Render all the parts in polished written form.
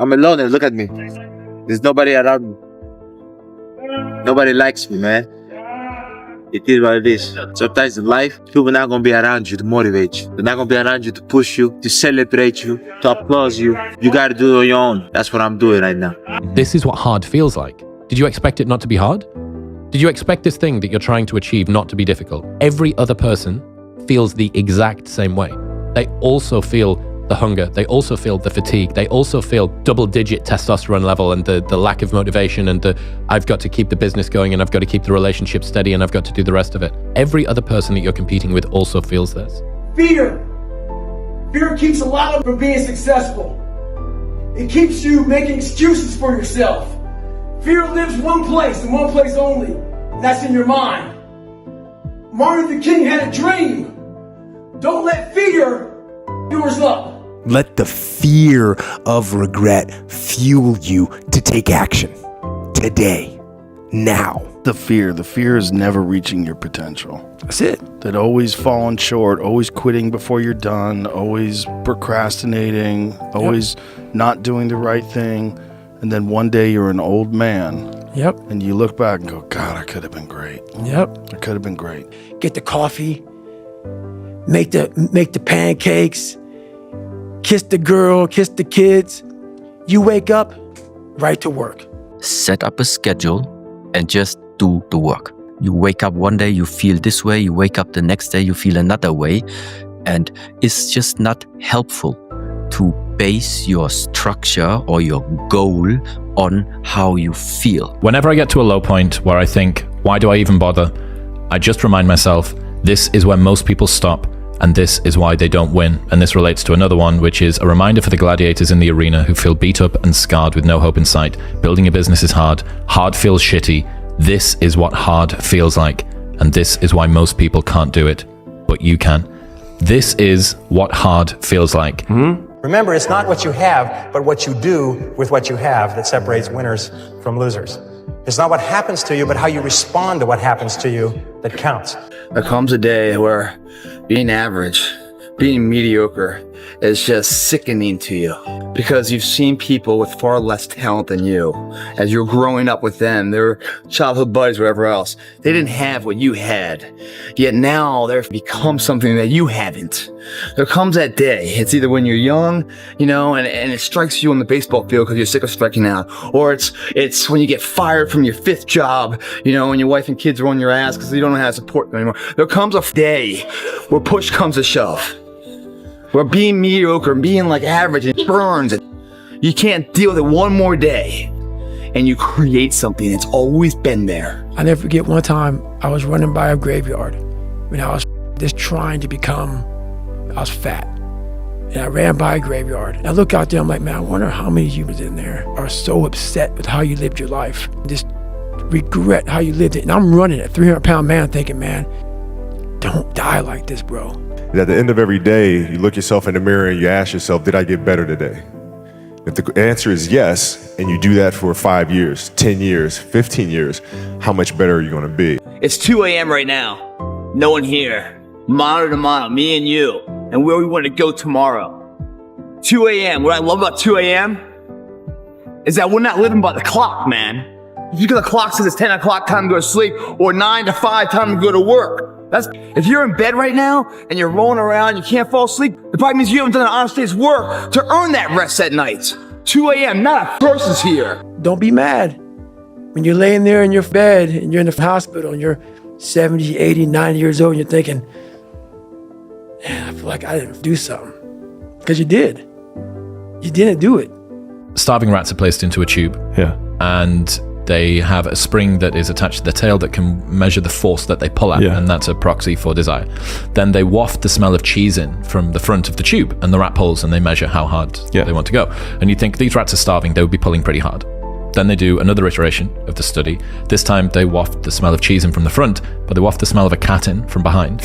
I'm alone and look at me. There's nobody around me. Nobody likes me, man. It is what it is. Sometimes in life, people are not going to be around you to motivate you. They're not going to be around you to push you, to celebrate you, to applaud you. You got to do it on your own. That's what I'm doing right now. This is what hard feels like. Did you expect it not to be hard? Did you expect this thing that you're trying to achieve not to be difficult? Every other person feels the exact same way. They also feel the hunger. They also feel the fatigue. They also feel double-digit testosterone level and the lack of motivation and the I've got to keep the business going and I've got to keep the relationship steady and I've got to do the rest of it. Every other person that you're competing with also feels this. Fear. Fear keeps a lot of them from being successful. It keeps you making excuses for yourself. Fear lives one place and one place only, and that's in your mind. Martin Luther King had a dream. Don't let fear yours up. Let the fear of regret fuel you to take action. Today. Now. The fear is never reaching your potential. That's it. That always falling short, always quitting before you're done, always procrastinating, always not doing the right thing. And then one day you're an old man. Yep. And you look back and go, God, I could have been great. Yep. I could have been great. Get the coffee, make the pancakes, kiss the girl, kiss the kids. You wake up, right to work. Set up a schedule and just do the work. You wake up one day, you feel this way. You wake up the next day, you feel another way. And it's just not helpful to base your structure or your goal on how you feel. Whenever I get to a low point where I think, why do I even bother? I just remind myself, this is where most people stop, and this is why they don't win. And this relates to another one, which is a reminder for the gladiators in the arena who feel beat up and scarred with no hope in sight. Building a business is hard. Hard feels shitty. This is what hard feels like. And this is why most people can't do it, but you can. This is what hard feels like. Remember, it's not what you have, but what you do with what you have that separates winners from losers. It's not what happens to you, but how you respond to what happens to you that counts. There comes a day where being average, being mediocre is just sickening to you because you've seen people with far less talent than you. As you're growing up with them, their childhood buddies, whatever else, they didn't have what you had. Yet now they've become something that you haven't. There comes that day. It's either when you're young, and it strikes you on the baseball field because you're sick of striking out, or it's when you get fired from your 5th job, and your wife and kids are on your ass because you don't know how to support them anymore. There comes a day where push comes to shove. Where being mediocre and being like average, it burns. You can't deal with it one more day. And you create something that's always been there. I never forget one time I was running by a graveyard when I was just trying to become, I was fat. And I ran by a graveyard. And I look out there, I'm like, man, I wonder how many humans in there are so upset with how you lived your life. Just regret how you lived it. And I'm running a 300-pound man thinking, man, don't die like this, bro. At the end of every day, you look yourself in the mirror and you ask yourself, did I get better today? If the answer is yes, and you do that for 5 years, 10 years, 15 years, how much better are you going to be? It's 2 a.m. right now. No one here. Mano to mano, me and you, and where we want to go tomorrow. 2 a.m. What I love about 2 a.m. is that we're not living by the clock, man. Because the clock says it's 10 o'clock, time to go to sleep, or 9 to 5, time to go to work. If you're in bed right now and you're rolling around, you can't fall asleep, it probably means you haven't done an honest day's work to earn that rest at night. 2 a.m., not a person's here. Don't be mad. When you're laying there in your bed and you're in the hospital and you're 70, 80, 90 years old and you're thinking, man, I feel like I didn't do something. Because you did. You didn't do it. Starving rats are placed into a tube. Yeah. And they have a spring that is attached to their tail that can measure the force that they pull at, and that's a proxy for desire. Then they waft the smell of cheese in from the front of the tube, and the rat pulls, and they measure how hard they want to go. And you think, these rats are starving, they would be pulling pretty hard. Then they do another iteration of the study. This time they waft the smell of cheese in from the front, but they waft the smell of a cat in from behind.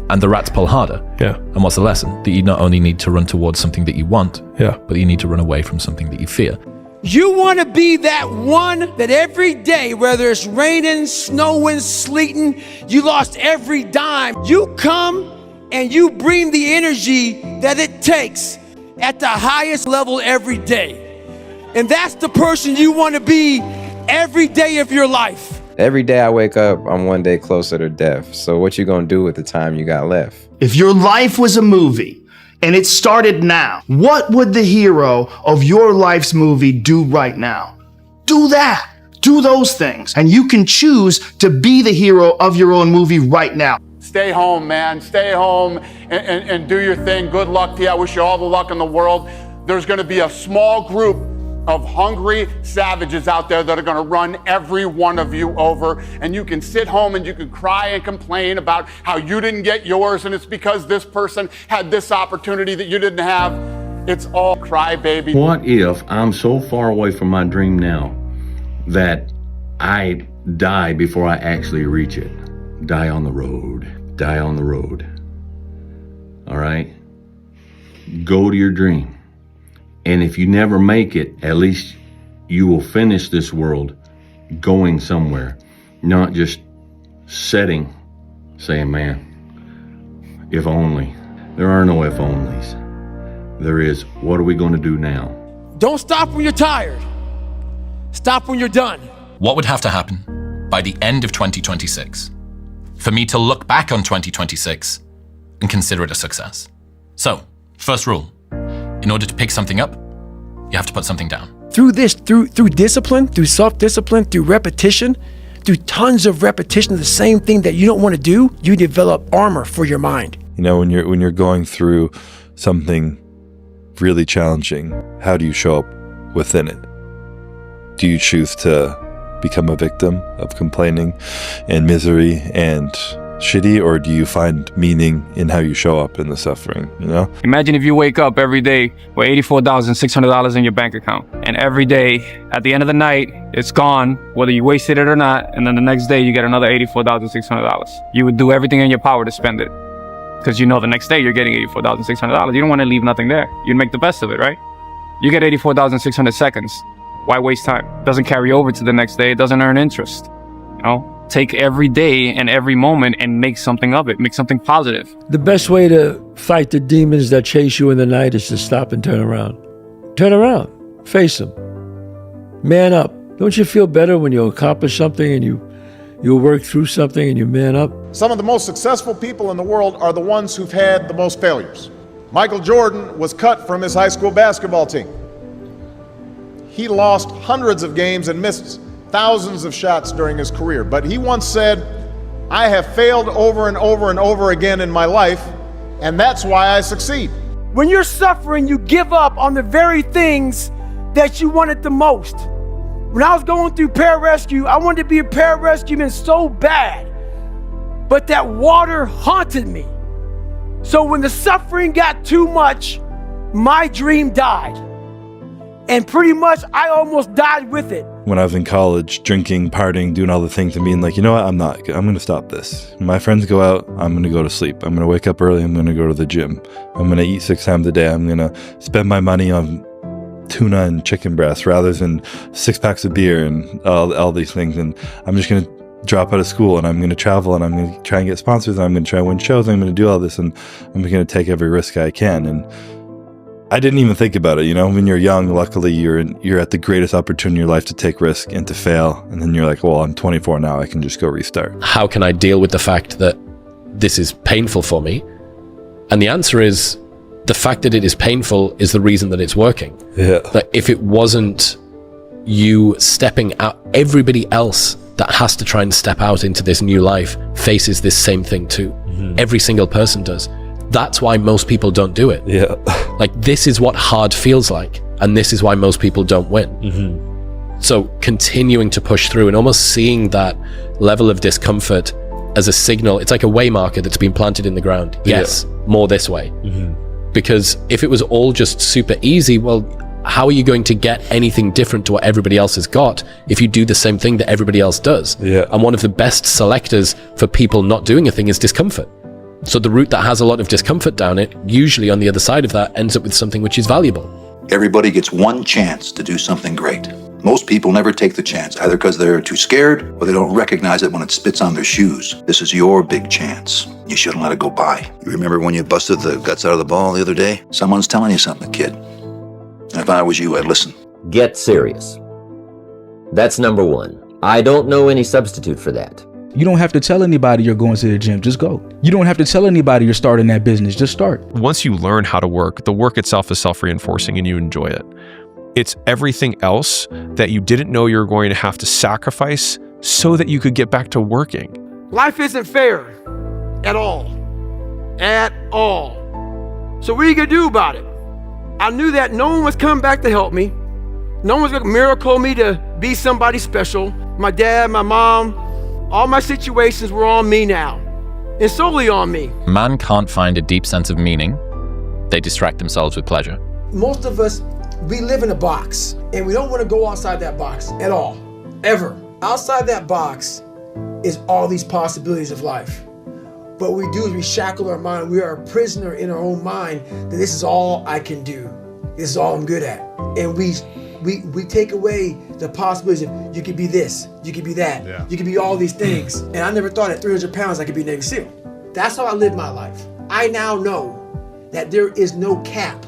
And the rats pull harder. Yeah. And what's the lesson? That you not only need to run towards something that you want, but you need to run away from something that you fear. You want to be that one that every day, whether it's raining, snowing, sleeting, you lost every dime. You come and you bring the energy that it takes at the highest level every day. And that's the person you want to be every day of your life. Every day I wake up, I'm one day closer to death. So what you gonna do with the time you got left? If your life was a movie and it started now, what would the hero of your life's movie do right now? Do that. Do those things. And you can choose to be the hero of your own movie right now. Stay home, man. Stay home and do your thing. Good luck to you. I wish you all the luck in the world. There's going to be a small group of hungry savages out there that are going to run every one of you over. And you can sit home and you can cry and complain about how you didn't get yours and it's because this person had this opportunity that you didn't have. It's all crybaby. What if I'm so far away from my dream now that I die before I actually reach it? Die on the road. Die on the road. All right? Go to your dream. And if you never make it, at least you will finish this world going somewhere, not just sitting, saying, man, if only. There are no if onlys. There is, what are we going to do now? Don't stop when you're tired. Stop when you're done. What would have to happen by the end of 2026 for me to look back on 2026 and consider it a success? So, first rule, in order to pick something up, you have to put something down. Through discipline, through self-discipline, through repetition, through tons of repetition of the same thing that you don't want to do, you develop armor for your mind. You know, when you're going through something really challenging, how do you show up within it? Do you choose to become a victim of complaining and misery and shitty, or do you find meaning in how you show up in the suffering, you know? Imagine if you wake up every day with $84,600 in your bank account, and every day at the end of the night it's gone, whether you wasted it or not, and then the next day you get another $84,600. You would do everything in your power to spend it, because you know the next day you're getting $84,600. You don't want to leave nothing there. You'd make the best of it, right? You get 84,600 seconds. Why waste time? It doesn't carry over to the next day. It doesn't earn interest. You know? Take every day and every moment and make something of it. Make something positive. The best way to fight the demons that chase you in the night is to stop and turn around. Turn around. Face them. Man up. Don't you feel better when you accomplish something and you work through something and you man up? Some of the most successful people in the world are the ones who've had the most failures. Michael Jordan was cut from his high school basketball team. He lost hundreds of games and missed thousands of shots during his career. But he once said, I have failed over and over and over again in my life, and that's why I succeed. When you're suffering, you give up on the very things that you wanted the most. When I was going through pararescue, I wanted to be a pararescueman so bad, but that water haunted me. So when the suffering got too much, my dream died. And pretty much I almost died with it. When I was in college, drinking, partying, doing all the things and being like, you know what, I'm going to stop this. When my friends go out, I'm going to go to sleep. I'm going to wake up early. I'm going to go to the gym. I'm going to eat 6 times a day. I'm going to spend my money on tuna and chicken breast rather than 6 packs of beer and all these things. And I'm just going to drop out of school and I'm going to travel and I'm going to try and get sponsors and I'm going to try and win shows. And I'm going to do all this and I'm going to take every risk I can. And I didn't even think about it, you know. When you're young, luckily you're at the greatest opportunity in your life to take risk and to fail, and then you're like, well, I'm 24 now, I can just go restart. How can I deal with the fact that this is painful for me? And the answer is, the fact that it is painful is the reason that it's working. Yeah. Like, if it wasn't you stepping out, everybody else that has to try and step out into this new life faces this same thing too. Mm-hmm. Every single person does. That's why most people don't do it. Yeah. Like, this is what hard feels like, and this is why most people don't win. Mm-hmm. So continuing to push through and almost seeing that level of discomfort as a signal, it's like a way marker that's been planted in the ground. Yes, more this way. Mm-hmm. Because if it was all just super easy, well, how are you going to get anything different to what everybody else has got if you do the same thing that everybody else does? Yeah. And one of the best selectors for people not doing a thing is discomfort. So the route that has a lot of discomfort down it, usually on the other side of that, ends up with something which is valuable. Everybody gets one chance to do something great. Most people never take the chance, either because they're too scared or they don't recognize it when it spits on their shoes. This is your big chance. You shouldn't let it go by. You remember when you busted the guts out of the ball the other day? Someone's telling you something, kid. And if I was you, I'd listen. get serious. That's number one. I don't know any substitute for that. You don't have to tell anybody you're going to the gym, just go. You don't have to tell anybody you're starting that business, just start. Once you learn how to work, the work itself is self-reinforcing and you enjoy it. It's everything else that you didn't know you were going to have to sacrifice so that you could get back to working. Life isn't fair at all. At all. So what are you gonna do about it? I knew that no one was coming back to help me. No one was gonna miracle me to be somebody special. My dad, my mom, all my situations were on me now, and solely on me. Man can't find a deep sense of meaning. They distract themselves with pleasure. Most of us, we live in a box, and we don't want to go outside that box at all, ever. Outside that box is all these possibilities of life. What we do is we shackle our mind. We are a prisoner in our own mind that this is all I can do. This is all I'm good at. And we take away the possibilities of you could be this, you could be that, you could be all these things. And I never thought at 300 pounds I could be a Navy SEAL. That's how I live my life. I now know that there is no cap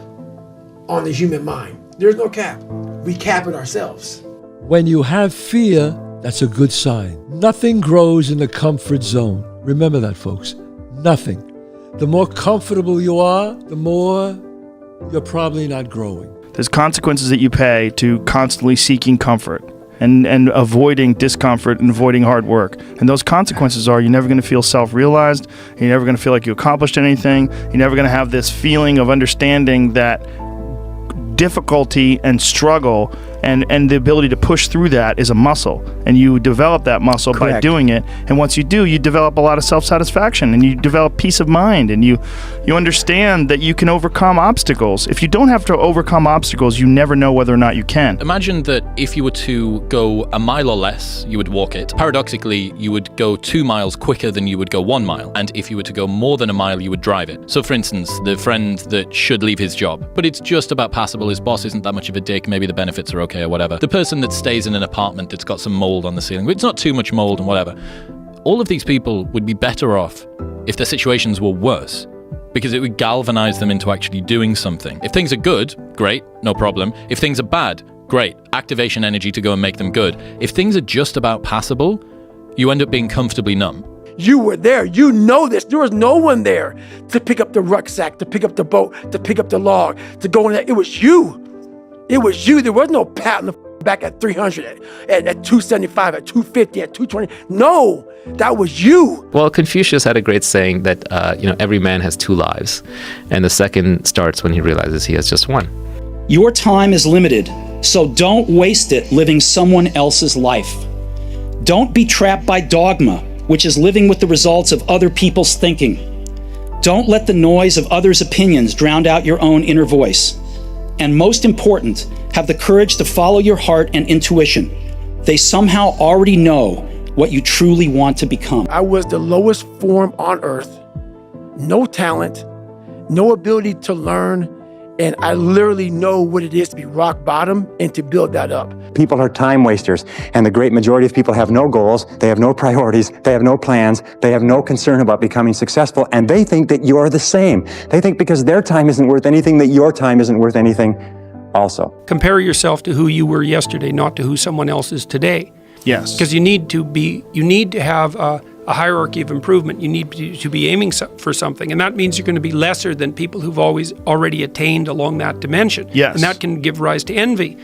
on the human mind. There's no cap. We cap it ourselves. When you have fear, that's a good sign. Nothing grows in the comfort zone. Remember that, folks. Nothing. The more comfortable you are, the more you're probably not growing. There's consequences that you pay to constantly seeking comfort and avoiding discomfort and avoiding hard work. And those consequences are you're never going to feel self-realized. You're never going to feel like you accomplished anything. You're never going to have this feeling of understanding that difficulty and struggle and the ability to push through that is a muscle, and you develop that muscle by doing it. And once you do, you develop a lot of self-satisfaction, and you develop peace of mind, and you understand that you can overcome obstacles. If you don't have to overcome obstacles, you never know whether or not you can. Imagine that if you were to go a mile or less, you would walk it. Paradoxically, you would go 2 miles quicker than you would go 1 mile. And if you were to go more than a mile, you would drive it. So for instance, the friend that should leave his job, but it's just about passable, his boss isn't that much of a dick, maybe the benefits are okay or whatever. The person that stays in an apartment that's got some mold on the ceiling, but it's not too much mold and whatever. All of these people would be better off if their situations were worse, because it would galvanize them into actually doing something. If things are good, great, no problem. If things are bad, great, activation energy to go and make them good. If things are just about passable, you end up being comfortably numb. You were there. You know this. There was no one there to pick up the rucksack, to pick up the boat, to pick up the log, to go in there. It was you. It was you. There was no pat on the back at 300, at 275, at 250, at 220. No, that was you. Well, Confucius had a great saying that, every man has 2 lives. And the second starts when he realizes he has just one. Your time is limited, so don't waste it living someone else's life. Don't be trapped by dogma, which is living with the results of other people's thinking. Don't let the noise of others' opinions drown out your own inner voice. And most important, have the courage to follow your heart and intuition. They somehow already know what you truly want to become. I was the lowest form on earth. No talent, no ability to learn, and I literally know what it is to be rock bottom and to build that up. People are time wasters, and the great majority of people have no goals, they have no priorities, they have no plans, they have no concern about becoming successful, and they think that you're the same. They think because their time isn't worth anything, that your time isn't worth anything also. Compare yourself to who you were yesterday, not to who someone else is today. Yes. Because you need to have a hierarchy of improvement. You need to be aiming for something, and that means you're going to be lesser than people who've already attained along that dimension. Yes. And that can give rise to envy.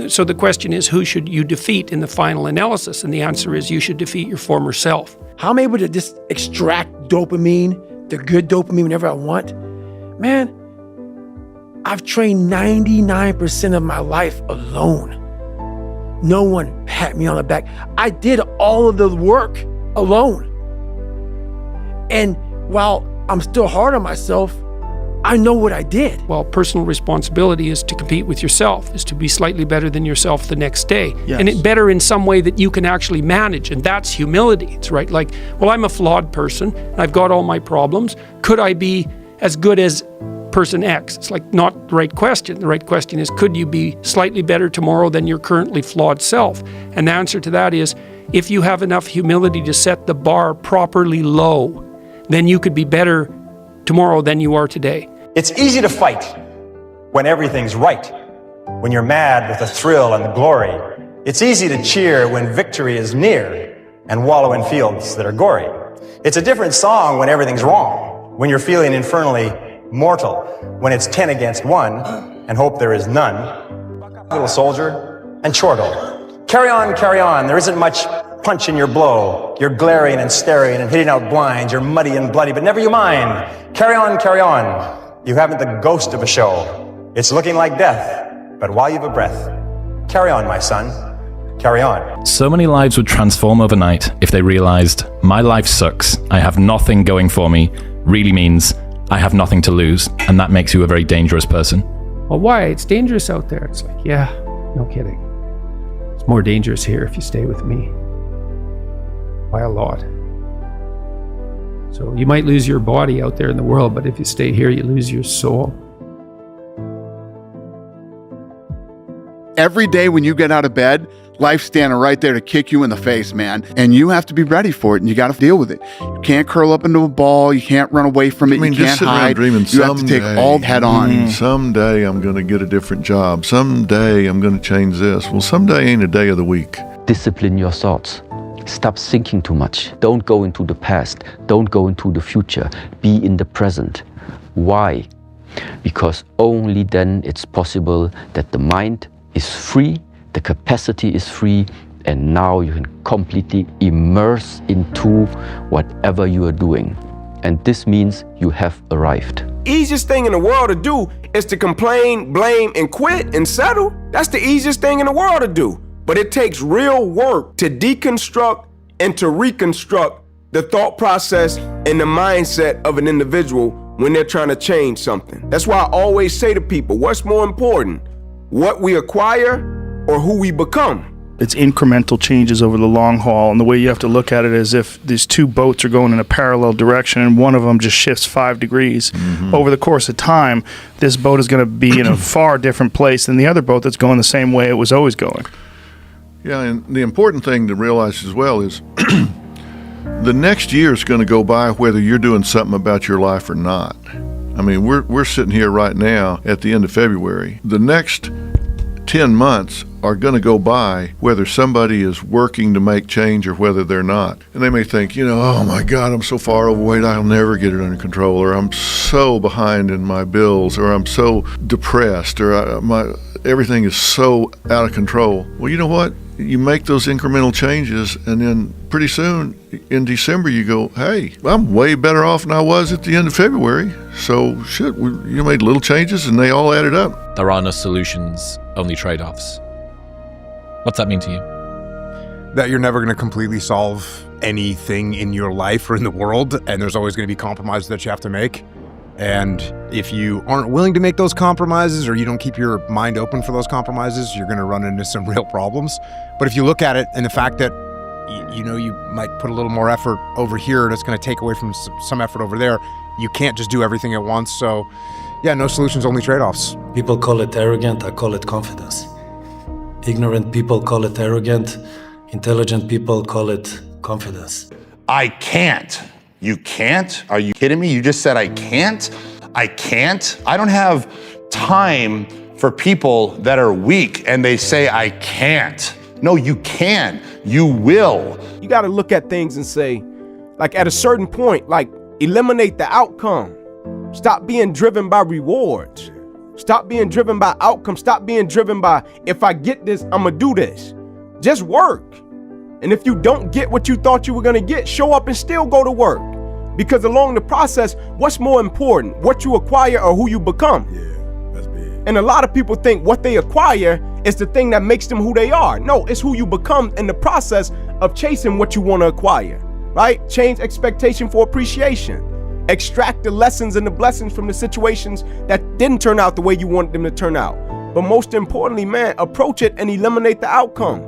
So the question is, who should you defeat in the final analysis? And the answer is, you should defeat your former self. How I'm able to just extract dopamine, the good dopamine, whenever I want. Man, I've trained 99% of my life alone. No one pat me on the back. I did all of the work alone. And while I'm still hard on myself, I know what I did. Well, personal responsibility is to compete with yourself, is to be slightly better than yourself the next day. Yes. And better in some way that you can actually manage. And that's humility. It's right. Like, well, I'm a flawed person. I've got all my problems. Could I be as good as person X? It's like not the right question. The right question is, could you be slightly better tomorrow than your currently flawed self? And the answer to that is, if you have enough humility to set the bar properly low, then you could be better tomorrow than you are today. It's easy to fight when everything's right. when you're mad with the thrill and the glory. It's easy to cheer when victory is near and wallow in fields that are gory. It's a different song when everything's wrong, when you're feeling infernally mortal, when it's 10 against 1 and hope there is none. Little soldier and chortle. Carry on, there isn't much punch in your blow. You're glaring and staring and hitting out blinds. You're muddy and bloody, but never you mind. Carry on. You haven't the ghost of a show. It's looking like death, but while you've a breath, carry on, my son. Carry on. So many lives would transform overnight if they realized my life sucks, I have nothing going for me, really means I have nothing to lose, and that makes you a very dangerous person. Well, why? It's dangerous out there. It's like, yeah, no kidding. It's more dangerous here if you stay with me. By a lot. So you might lose your body out there in the world, but if you stay here, you lose your soul. Every day when you get out of bed, life's standing right there to kick you in the face, man. And you have to be ready for it, and you got to deal with it. You can't curl up into a ball. You can't run away from it. You can't hide. Dreaming you have to take all head on. Someday I'm going to get a different job. Someday I'm going to change this. Well, someday ain't a day of the week. Discipline your thoughts. Stop thinking too much. Don't go into the past. Don't go into the future. Be in the present. Why? Because only then it's possible that the mind is free, the capacity is free, and now you can completely immerse into whatever you are doing. And this means you have arrived. Easiest thing in the world to do is to complain, blame, and quit and settle. That's the easiest thing in the world to do. But it takes real work to deconstruct and to reconstruct the thought process and the mindset of an individual when they're trying to change something. That's why I always say to people, what's more important? What we acquire or who we become? It's incremental changes over the long haul, and the way you have to look at it is if these two boats are going in a parallel direction and one of them just shifts 5 degrees. Over the course of time, this boat is going to be in a far different place than the other boat that's going the same way it was always going. Yeah, and the important thing to realize as well is the next year is going to go by whether you're doing something about your life or not. I mean, we're sitting here right now at the end of February. The next 10 months are going to go by whether somebody is working to make change or whether they're not. And they may think, oh my God, I'm so far overweight, I'll never get it under control, or I'm so behind in my bills, or I'm so depressed, or everything is so out of control. Well, you know what? You make those incremental changes, and then pretty soon in December you go, hey, I'm way better off than I was at the end of February. So shit, you made little changes and they all added up. There are no solutions, only trade-offs. What's that mean to you? That you're never going to completely solve anything in your life or in the world, and there's always going to be compromises that you have to make. And if you aren't willing to make those compromises, or you don't keep your mind open for those compromises, you're going to run into some real problems. But if you look at it and the fact that you might put a little more effort over here and it's going to take away from some effort over there, you can't just do everything at once. So yeah, no solutions, only trade-offs. People call it arrogant, I call it confidence. Ignorant people call it arrogant, intelligent people call it confidence. I can't. You can't? Are you kidding me? You just said I can't? I can't? I don't have time for people that are weak and they say I can't. No, you can. You will. You got to look at things and say, like at a certain point, like eliminate the outcome. Stop being driven by rewards. Stop being driven by outcome. Stop being driven by, if I get this, I'm going to do this. Just work. And if you don't get what you thought you were going to get, show up and still go to work. Because along the process, what's more important, what you acquire or who you become? Yeah, that's big. And a lot of people think what they acquire is the thing that makes them who they are. No, it's who you become in the process of chasing what you want to acquire, right? Change expectation for appreciation. Extract the lessons and the blessings from the situations that didn't turn out the way you wanted them to turn out. But most importantly, man, approach it and eliminate the outcome,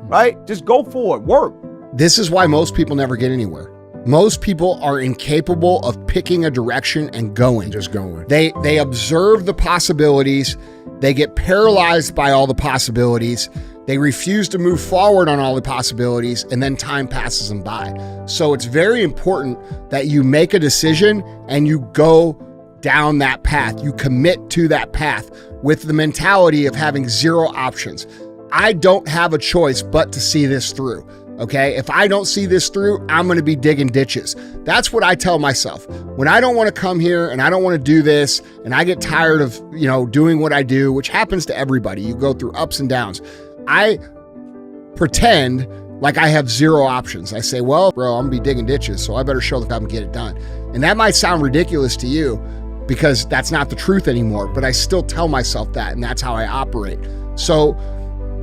right? Just go for it, work. This is why most people never get anywhere. Most people are incapable of picking a direction and going. Just going. They observe the possibilities. They get paralyzed by all the possibilities. They refuse to move forward on all the possibilities, and then time passes them by. So it's very important that you make a decision and you go down that path. You commit to that path with the mentality of having zero options. I don't have a choice but to see this through. Okay, if I don't see this through, I'm going to be digging ditches. That's what I tell myself. When I don't want to come here and I don't want to do this and I get tired of, doing what I do, which happens to everybody. You go through ups and downs. I pretend like I have zero options. I say, well, bro, I'm going to be digging ditches, so I better show that I can get it done. And that might sound ridiculous to you because that's not the truth anymore, but I still tell myself that, and that's how I operate. So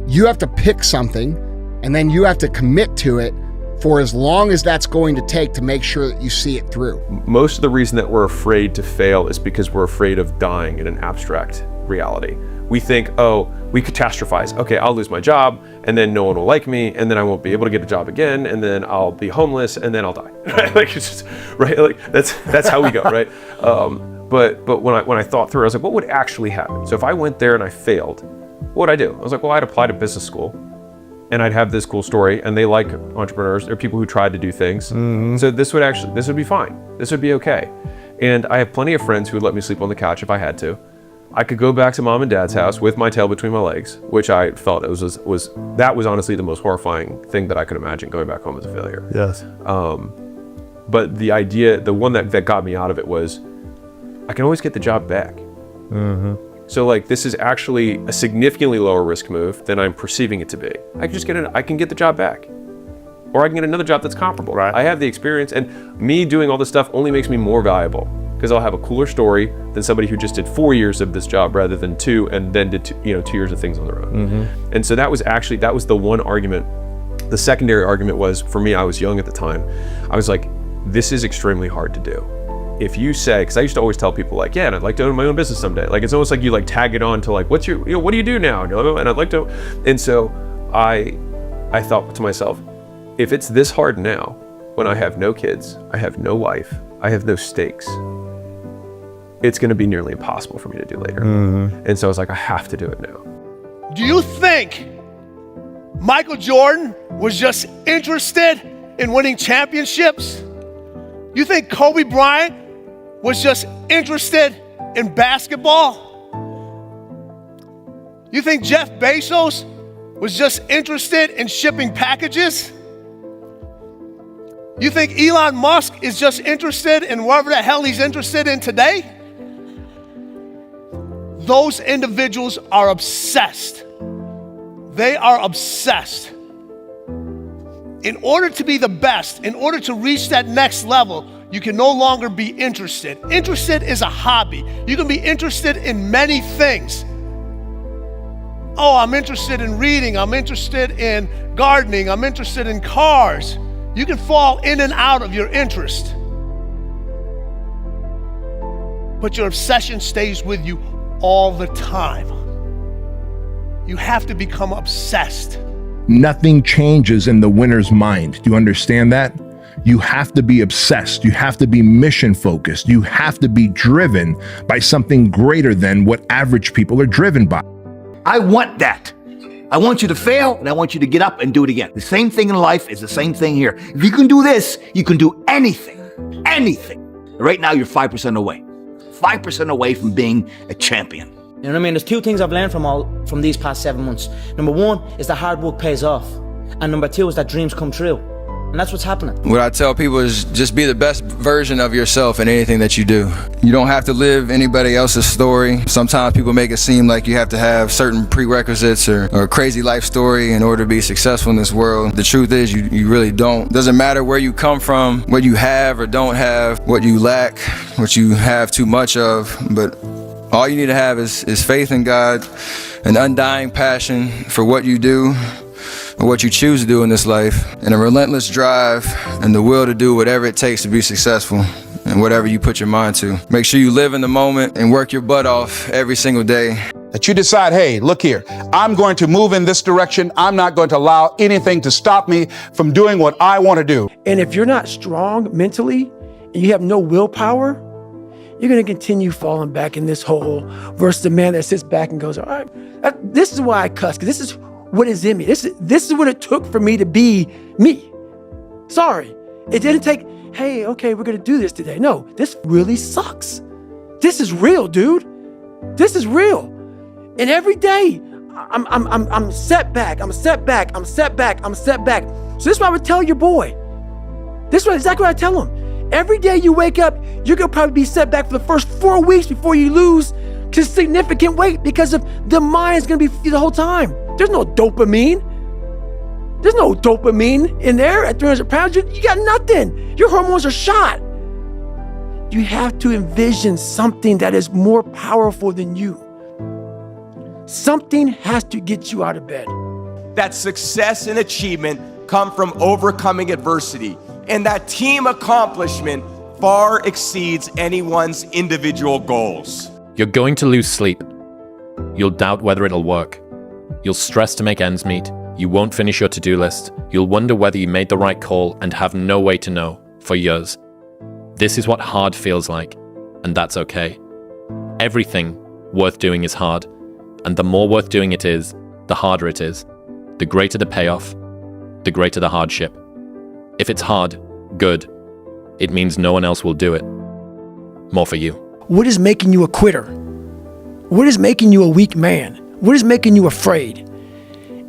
you have to pick something, and then you have to commit to it for as long as that's going to take to make sure that you see it through. Most of the reason that we're afraid to fail is because we're afraid of dying in an abstract reality. We think, we catastrophize. Okay, I'll lose my job, and then no one will like me, and then I won't be able to get a job again, and then I'll be homeless, and then I'll die. Right? Like, it's just, right? Like that's how we go, right? But when I thought through, I was like, what would actually happen? So if I went there and I failed, what would I do? I was like, well, I'd apply to business school, and I'd have this cool story, and they like entrepreneurs or people who tried to do things. So this would be fine. This would be okay. And I have plenty of friends who would let me sleep on the couch if I had to. I could go back to mom and dad's house with my tail between my legs, which I felt that was honestly the most horrifying thing that I could imagine, going back home as a failure. Yes. But the idea, the one that got me out of it was, I can always get the job back. So like, this is actually a significantly lower risk move than I'm perceiving it to be. I can get the job back. Or I can get another job that's comparable. Right. I have the experience, and me doing all this stuff only makes me more valuable, because I'll have a cooler story than somebody who just did 4 years of this job rather than 2, and then did 2 years of things on their own. And so that was the one argument. The secondary argument was, for me, I was young at the time. I was like, this is extremely hard to do. If you say, because I used to always tell people like, yeah, and I'd like to own my own business someday. Like, it's almost like you like tag it on to like, what do you do now? And I'd like to, and so I thought to myself, if it's this hard now, when I have no kids, I have no wife, I have no stakes, it's going to be nearly impossible for me to do later. And so I was like, I have to do it now. Do you think Michael Jordan was just interested in winning championships? You think Kobe Bryant was just interested in basketball? You think Jeff Bezos was just interested in shipping packages? You think Elon Musk is just interested in whatever the hell he's interested in today? Those individuals are obsessed. They are obsessed. In order to be the best, in order to reach that next level, you can no longer be interested. Interested is a hobby. You can be interested in many things. Oh, I'm interested in reading. I'm interested in gardening. I'm interested in cars. You can fall in and out of your interest. But your obsession stays with you all the time. You have to become obsessed. Nothing changes in the winner's mind. Do you understand that? You have to be obsessed. You have to be mission focused. You have to be driven by something greater than what average people are driven by. I want that. I want you to fail, and I want you to get up and do it again. The same thing in life is the same thing here. If you can do this, you can do anything. Anything. Right now, you're 5% away. 5% away from being a champion. You know what I mean? There's 2 things I've learned from these past 7 months. Number 1 is that hard work pays off. And number 2 is that dreams come true. And that's what's happening. What I tell people is just be the best version of yourself in anything that you do. You don't have to live anybody else's story. Sometimes people make it seem like you have to have certain prerequisites or a crazy life story in order to be successful in this world. The truth is you really don't. It doesn't matter where you come from, what you have or don't have, what you lack, what you have too much of, but all you need to have is faith in God, an undying passion for what you do, or what you choose to do in this life, and a relentless drive and the will to do whatever it takes to be successful and whatever you put your mind to. Make sure you live in the moment and work your butt off every single day. That you decide, hey, look here, I'm going to move in this direction. I'm not going to allow anything to stop me from doing what I want to do. And if you're not strong mentally and you have no willpower, you're going to continue falling back in this hole versus the man that sits back and goes, all right, this is why I cuss, because this is what is in me. This is what it took for me to be me. Sorry. It didn't take, hey, okay, we're going to do this today. No, this really sucks. this is real, dude. This is real. And every day, I'm setback. So this is what I would tell your boy. This is exactly what I tell him. Every day you wake up, you're gonna probably be set back for the first 4 weeks before you lose significant weight, because of the mind's gonna be the whole time. There's no dopamine. There's no dopamine in there at 300 pounds. You got nothing. Your hormones are shot. You have to envision something that is more powerful than you. Something has to get you out of bed. That success and achievement come from overcoming adversity, and that team accomplishment far exceeds anyone's individual goals. You're going to lose sleep. You'll doubt whether it'll work. You'll stress to make ends meet. You won't finish your to-do list. You'll wonder whether you made the right call and have no way to know for years. This is what hard feels like, and that's okay. Everything worth doing is hard, and the more worth doing it is, the harder it is. The greater the payoff, the greater the hardship. If it's hard, good. It means no one else will do it. More for you. What is making you a quitter? What is making you a weak man? What is making you afraid?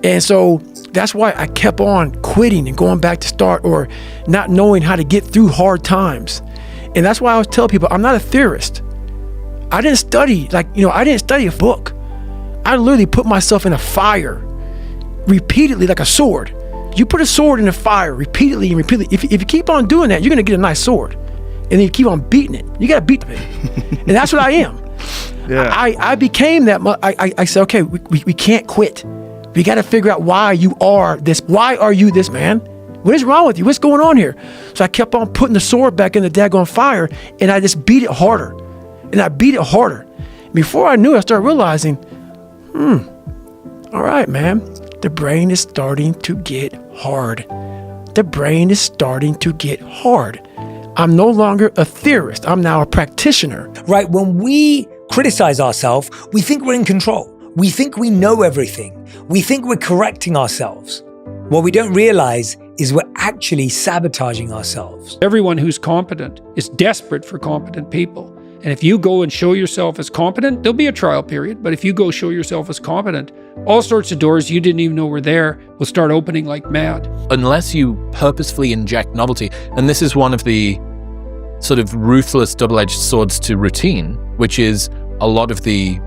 And so that's why I kept on quitting and going back to start, or not knowing how to get through hard times. And that's why I always tell people, I'm not a theorist. I didn't study, I didn't study a book. I literally put myself in a fire repeatedly, like a sword. You put a sword in a fire repeatedly and repeatedly. If you keep on doing that, you're gonna get a nice sword. And then you keep on beating it. You gotta beat it. And that's what I am. Yeah. I became that. I said, okay, we can't quit. We got to figure out why you are this. Why are you this, man? What is wrong with you? What's going on here? So I kept on putting the sword back in the daggone fire, and I just beat it harder. And I beat it harder. Before I knew it, I started realizing, all right, man, the brain is starting to get hard. The brain is starting to get hard. I'm no longer a theorist. I'm now a practitioner. Right, when we criticize ourselves, we think we're in control. We think we know everything. We think we're correcting ourselves. What we don't realize is we're actually sabotaging ourselves. Everyone who's competent is desperate for competent people. And if you go and show yourself as competent, there'll be a trial period. But if you go show yourself as competent, all sorts of doors you didn't even know were there will start opening like mad. Unless you purposefully inject novelty, and this is one of the sort of ruthless double-edged swords to routine, which is a lot of the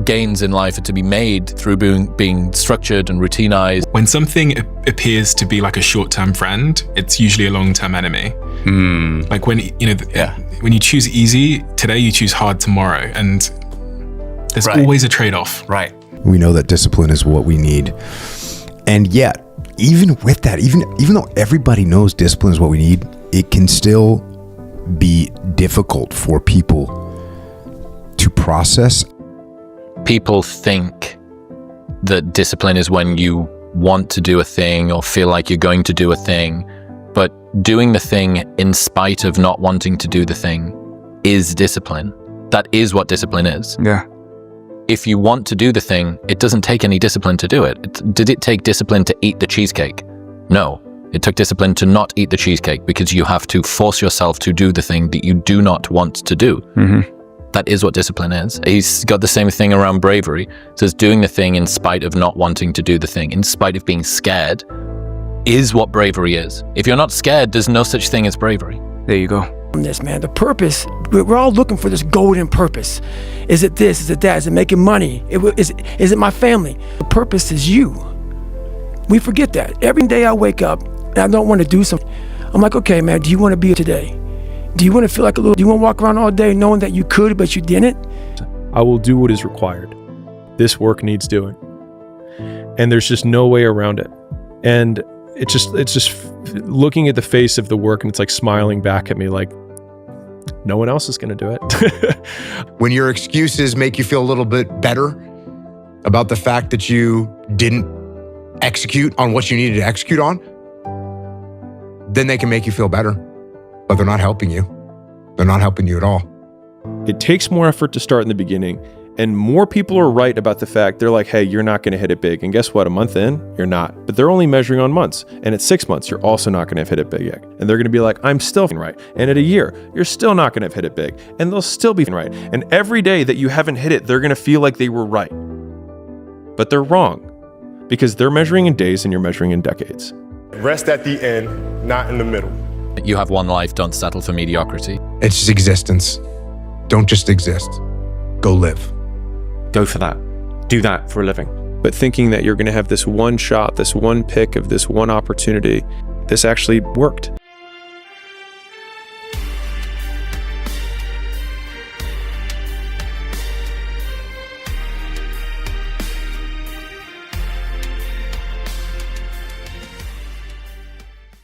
gains in life are to be made through being structured and routinized. When something appears to be like a short-term friend, it's usually a long-term enemy. Like when when you choose easy today, you choose hard tomorrow, and there's always a trade-off. Right. We know that discipline is what we need, and yet, even with that, even though everybody knows discipline is what we need, it can still be difficult for people to process. People think that discipline is when you want to do a thing or feel like you're going to do a thing, but doing the thing in spite of not wanting to do the thing is discipline. That is what discipline is. Yeah. If you want to do the thing, it doesn't take any discipline to do it. Did it take discipline to eat the cheesecake? No. It took discipline to not eat the cheesecake, because you have to force yourself to do the thing that you do not want to do. That is what discipline is. He's got the same thing around bravery. It says doing the thing in spite of not wanting to do the thing, in spite of being scared, is what bravery is. If you're not scared, there's no such thing as bravery. There you go. This, man, the purpose, we're all looking for this golden purpose. Is it this? Is it that? Is it making money? Is it my family? The purpose is you. We forget that. Every day I wake up and I don't want to do something. I'm like, okay, man, do you want to be here today? Do you want to feel like do you want to walk around all day knowing that you could, but you didn't? I will do what is required. This work needs doing. And there's just no way around it. And it's just looking at the face of the work, and it's like smiling back at me like, no one else is going to do it. When your excuses make you feel a little bit better about the fact that you didn't execute on what you needed to execute on, then they can make you feel better. But they're not helping you. They're not helping you at all. It takes more effort to start in the beginning, And more people are right about the fact they're like, hey, you're not going to hit it big. And guess what? A month in, you're not. But they're only measuring on months. And at 6 months, you're also not going to have hit it big yet. And they're going to be like, I'm still right. And at a year, you're still not going to have hit it big. And they'll still be right. And every day that you haven't hit it, they're going to feel like they were right. But they're wrong. Because they're measuring in days and you're measuring in decades. Rest at the end, not in the middle. You have one life, don't settle for mediocrity. It's just existence. Don't just exist. Go live. Go for that. Do that for a living. But thinking that you're going to have this one shot, this one pick of this one opportunity, this actually worked.